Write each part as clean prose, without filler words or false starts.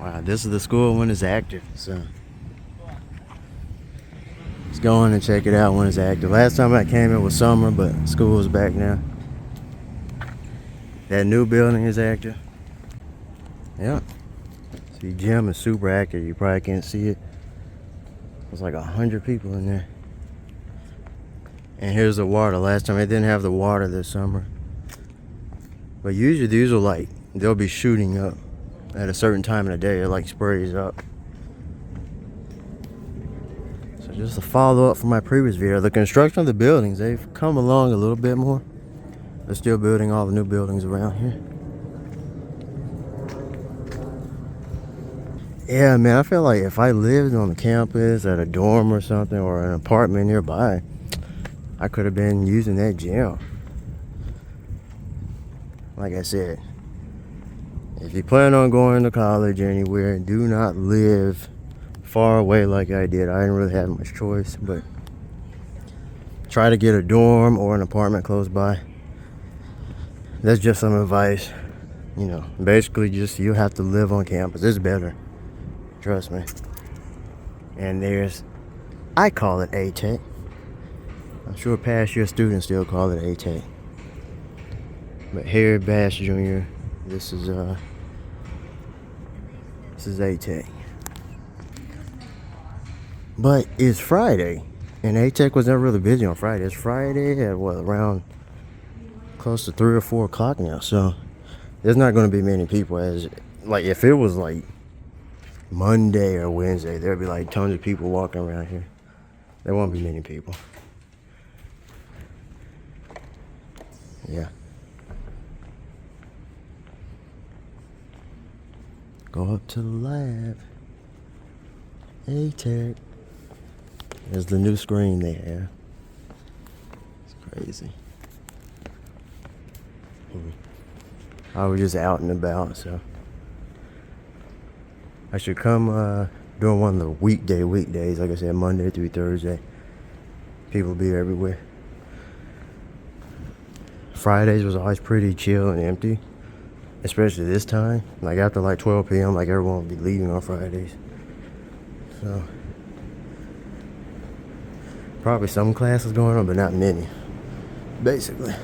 Wow, this is the school when it's active, so let's go in and check it out when it's active. Last time I came it was summer, but school is back now. That new building is active. Yep. See, gym is super active. You probably can't see it. There's like 100 people in there. And here's the water. Last time they didn't have the water this summer. But usually these are like, they'll be shooting up at a certain time of the day. It like sprays up. So just a follow up from my previous video. The construction of the buildings, they've come along a little bit more. They're still building all the new buildings around here. Yeah, man, I feel like if I lived on the campus at a dorm or something, or an apartment nearby, I could have been using that gym. Like I said, if you plan on going to college anywhere, do not live far away like I did. I didn't really have much choice, but try to get a dorm or an apartment close by. That's just some advice. You know, basically just you have to live on campus. It's better. Trust me. And I call it ATEC. I'm sure past year students still call it ATEC. But here at Bass Jr., this is ATEC. But it's Friday, and ATEC was never really busy on Friday. It's Friday at what, around close to 3 or 4 o'clock now. So there's not going to be many people. As like if it was like Monday or Wednesday, there'd be like tons of people walking around here. There won't be many people. Yeah. Go up to the lab. ATEC. There's the new screen they have. It's crazy. I was just out and about, so I should come during one of the weekdays, like I said, Monday through Thursday. People will be everywhere. Fridays was always pretty chill and empty, especially this time. Like after like 12 p.m., like everyone will be leaving on Fridays. So probably some classes going on, but not many, basically.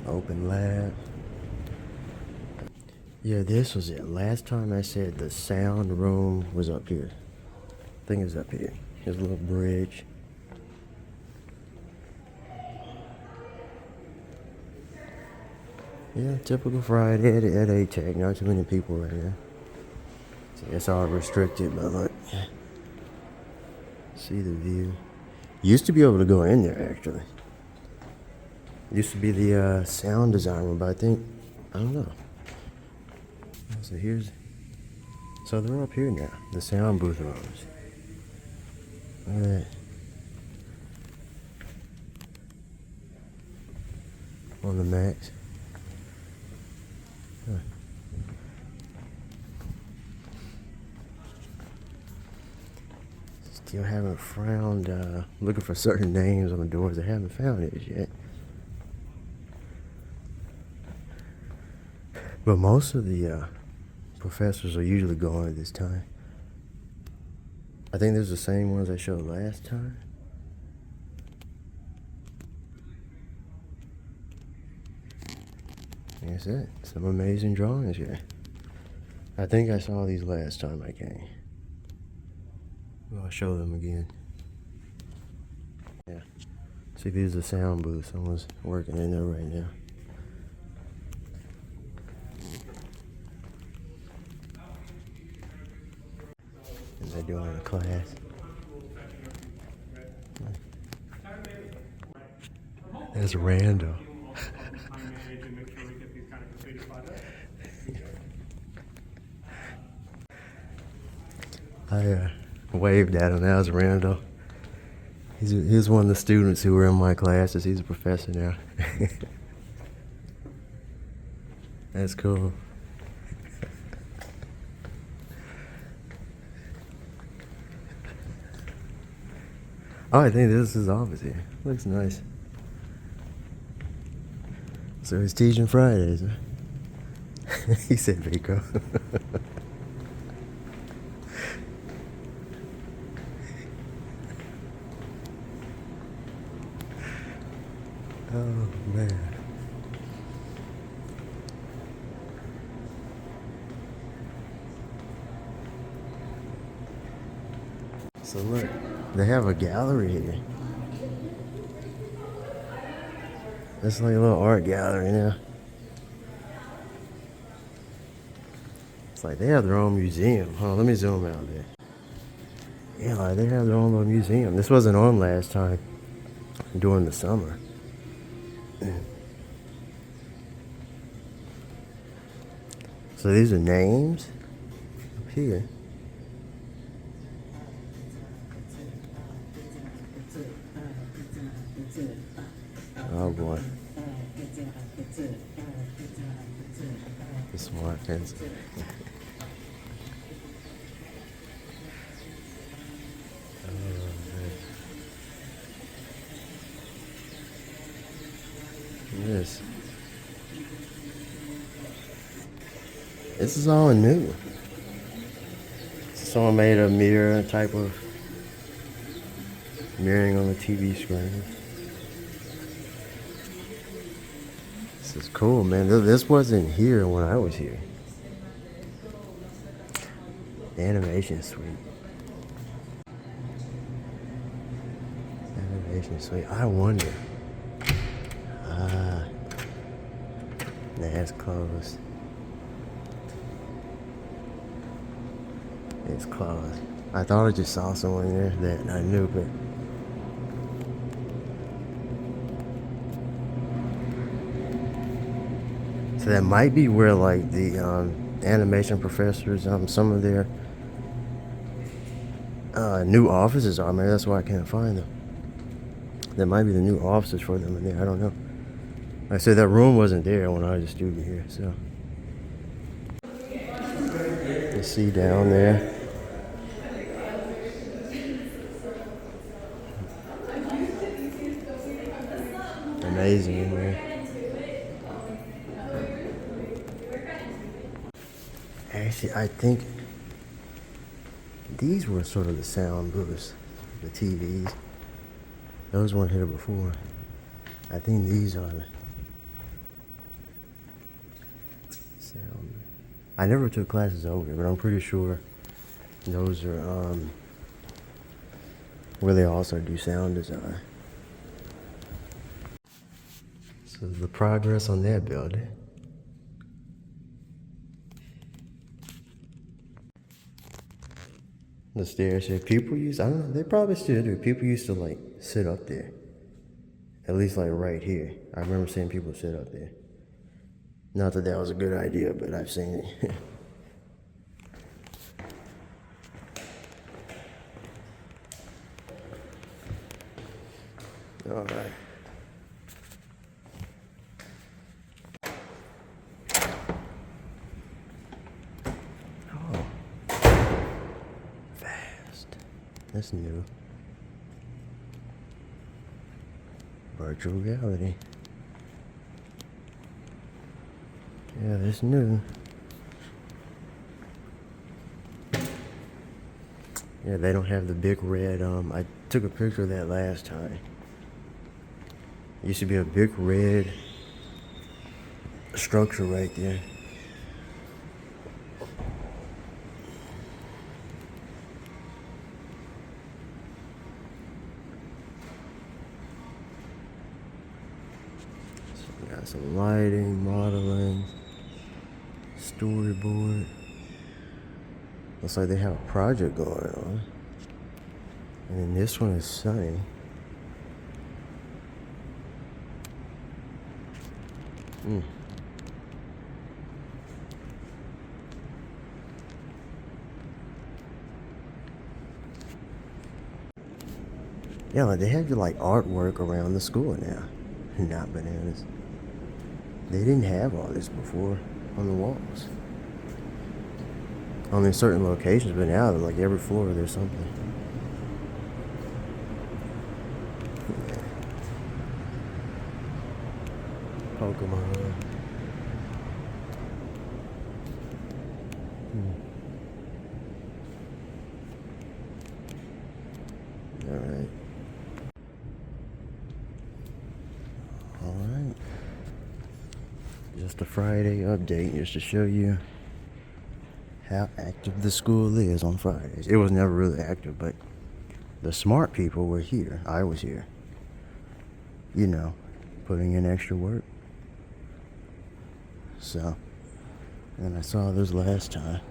Open lab. Yeah, this was it. Last time I said the sound room was up here. I think it's up here. Here's a little bridge. Yeah, typical Friday at ATEC. Not too many people right now. See, it's all restricted, but look. See the view. Used to be able to go in there, actually. Used to be the sound design room, but I don't know. So they're up here now, the sound booth rooms. Look at that. On the max. Huh. Still haven't found, looking for certain names on the doors. I haven't found it yet. But most of the professors are usually gone at this time. I think there's the same ones I showed last time. That's it. Some amazing drawings here. I think I saw these last time I came. Well, I'll show them again. Yeah. See, these are the sound booths. Someone's working in there right now. They're doing a class. There's Randall. I waved at him. That was Randall. He's one of the students who were in my classes. He's a professor now. That's cool. Oh, I think this is his office here. Looks nice. So he's teaching Fridays, huh? He said Biko. Oh man. So look, they have a gallery here. It's like a little art gallery now. It's like they have their own museum. Hold on, let me zoom out there. Yeah, like they have their own little museum. This wasn't on last time during the summer. So these are names up here. Oh boy. The smart fence. Yes. This is all new. Someone made a mirror type of mirroring on the TV screen. This is cool, man. This wasn't here when I was here. The animation suite. Animation suite. I wonder. Ah. That's closed. It's closed. I thought I just saw someone there that I knew, but so that might be where like the animation professors, some of their new offices are. Maybe that's why I can't find them. That might be the new offices for them in there. I don't know. Like I said, that room wasn't there when I was a student here, so. You see down there. Amazing, man. Actually, I think these were sort of the sound booths, the TVs. Those weren't here before. I think these are the sound. I never took classes over here, but I'm pretty sure those are where they also do sound design. So the progress on that building. The stairs here, people used, I don't know, they probably still do. People used to like sit up there. At least like right here. I remember seeing people sit up there. Not that that was a good idea, but I've seen it. All right. Oh. Fast. That's new. Virtual reality. Yeah, that's new. Yeah, they don't have the big red, I took a picture of that last time. It used to be a big red structure right there. So we got some lighting, modeling, storyboard. Looks like they have a project going on. And then this one is sunny. Yeah, like they have like artwork around the school now. Not bananas. They didn't have all this before on the walls. Only certain locations, but now like every floor there's something. Yeah. Pokemon. Just a Friday update, just to show you how active the school is on Fridays. It was never really active, but the smart people were here. I was here. You know, putting in extra work. So, and I saw this last time.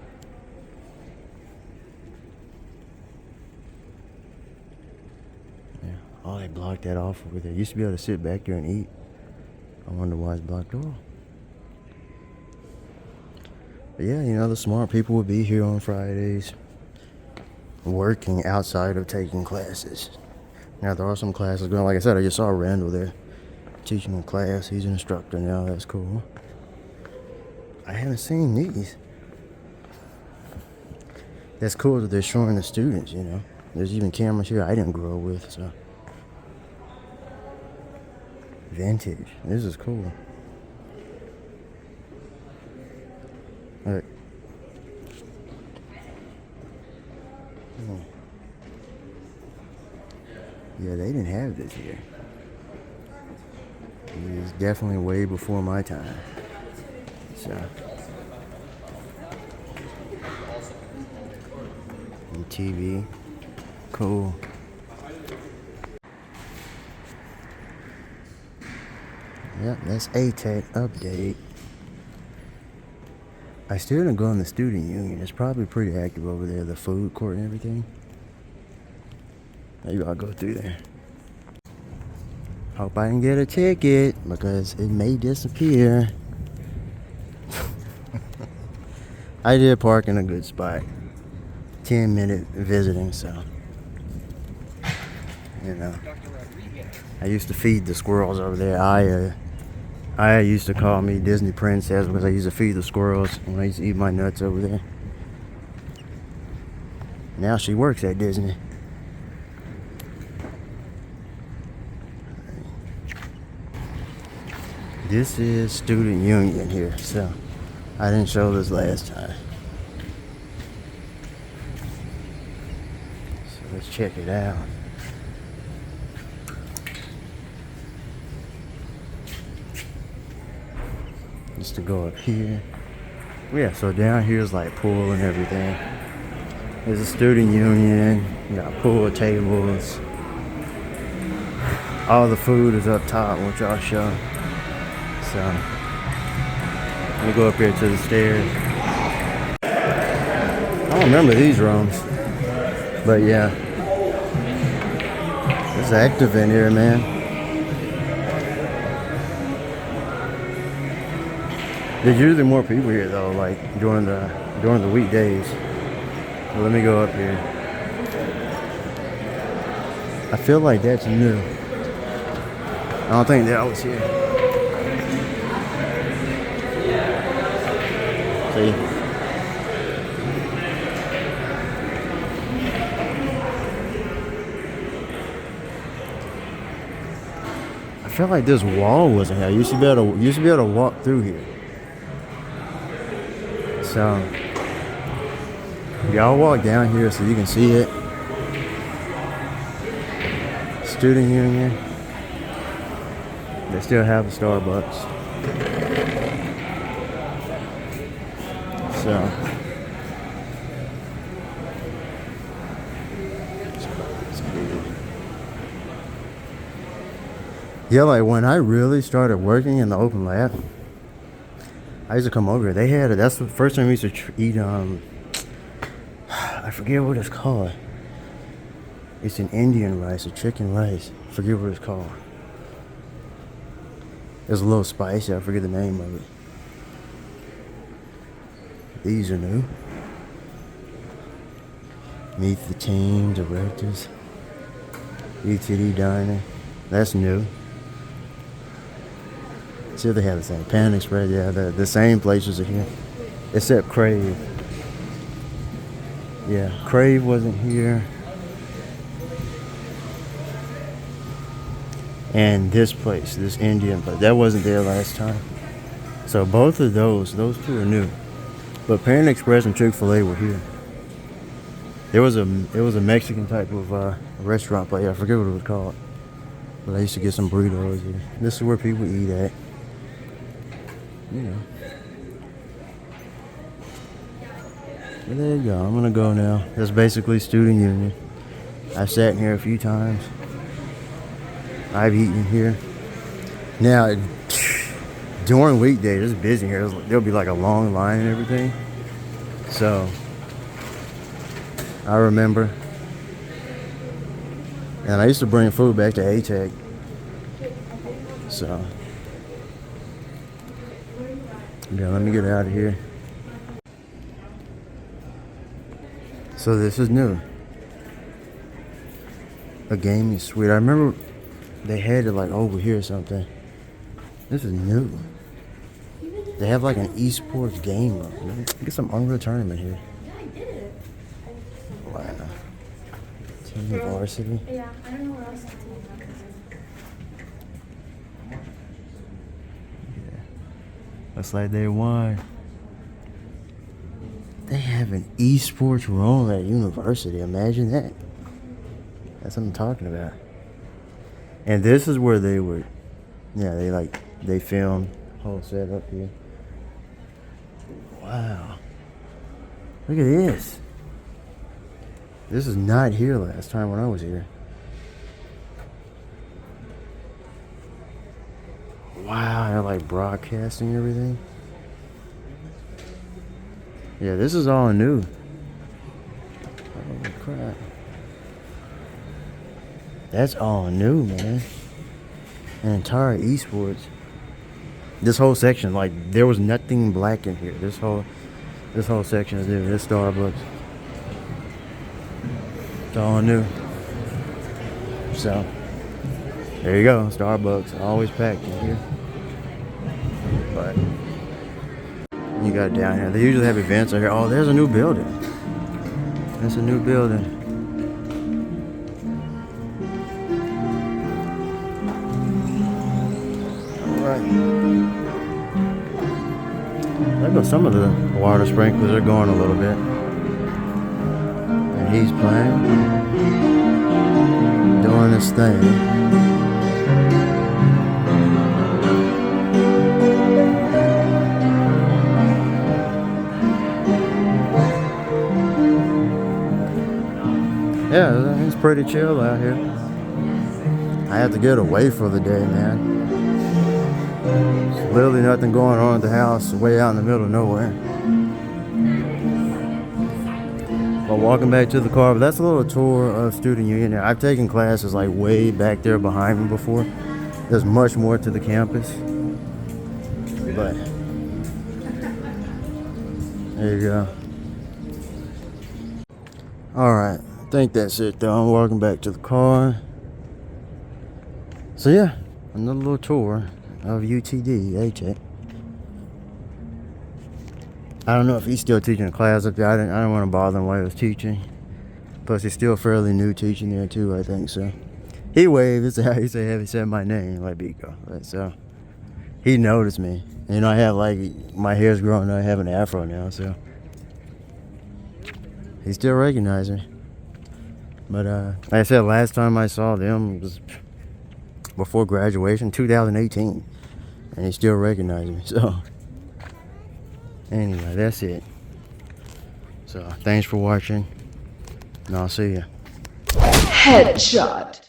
Yeah. Oh, they blocked that off over there. Used to be able to sit back there and eat. I wonder why it's blocked off. But yeah, you know, the smart people would be here on Fridays, working outside of taking classes. Now, there are some classes going. Like I said, I just saw Randall there teaching a class. He's an instructor now. That's cool. I haven't seen these. That's cool that they're showing the students, you know. There's even cameras here I didn't grow up with, so. Vintage. This is cool. Alright. Yeah, they didn't have this here. It was definitely way before my time. So. And TV. Cool. Yep, that's ATEC update. I still didn't go in the student union. It's probably pretty active over there, the food court and everything. Maybe I'll go through there. Hope I can get a ticket because it may disappear. I did park in a good spot. 10-minute visiting, so. You know. I used to feed the squirrels over there. I used to call me Disney Princess because I used to feed the squirrels when I used to eat my nuts over there. Now she works at Disney. This is student union here, so I didn't show this last time. So let's check it out. Just to go up here. Yeah, so down here is like pool and everything. There's a student union. You got pool tables. All the food is up top, which I'll show. So, let me go up here to the stairs. I don't remember these rooms. But yeah. It's active in here, man. There's usually more people here though, like during the weekdays. So let me go up here. I feel like that's new. I don't think that was here. See? I feel like this wall wasn't here. I used to be able to walk through here. So, y'all walk down here so you can see it. Student union. They still have the Starbucks. So, yeah, like when I really started working in the open lab, I used to come over here. That's the first time we used to eat, I forget what it's called. It's an Indian rice, a chicken rice. I forget what it's called. It's a little spicy, I forget the name of it. These are new. Meet the team, directors. ETD Diner. That's new. See if they have the same. Pan Express, yeah, the same places are here. Except Crave. Yeah, Crave wasn't here. And this place, this Indian place, that wasn't there last time. So both of those two are new. But Pan Express and Chick-fil-A were here. It was a Mexican type of restaurant place. I forget what it was called. But I used to get some burritos here. This is where people eat at. you know. But there you go. I'm gonna go now. That's basically student union. I've sat in here a few times. I've eaten here. Now, during weekdays, it's busy here. There'll be like a long line and everything. So, I remember. And I used to bring food back to ATEC. So, yeah, let me get out of here. So this is new. A gaming suite. I remember they had it like over here or something. This is new. They have like an esports game room. Get some Unreal Tournament here. Yeah, I did it. Wow. Team Varsity. Yeah, I don't know what else to do. Yeah. Looks like they won. They have an esports room at a university. Imagine that. That's what I'm talking about. And this is where they would, yeah, they film whole setup here. Wow. Look at this. This is not here last time when I was here. Wow, they're like broadcasting everything. Yeah, this is all new. Holy crap. That's all new, man. An entire esports. This whole section, like, there was nothing black in here. This whole section is new. This Starbucks. It's all new. So, there you go. Starbucks, always packed in here. But you got it down here. They usually have events out here. Oh, there's a new building. That's a new building. Alright. There go some of the water sprinklers are going a little bit. And he's playing. Doing his thing. Yeah, it's pretty chill out here. I have to get away for the day, man. There's literally nothing going on at the house, way out in the middle of nowhere. But walking back to the car, but that's a little tour of Student Union. I've taken classes like way back there behind me before. There's much more to the campus. But there you go. Alright. I think that's it though. I'm walking back to the car. So yeah, another little tour of UTD, ATEC. I don't know if he's still teaching a class up there. I don't want to bother him while he was teaching. Plus he's still fairly new teaching there too, I think so. He waved, it's how he said my name, like Biko. Right, so he noticed me. You know, I have like, my hair's growing, I have an afro now, so he still recognized me. But like I said, last time I saw them was before graduation, 2018. And he still recognized me. So, anyway, that's it. So, thanks for watching. And I'll see you. Headshot.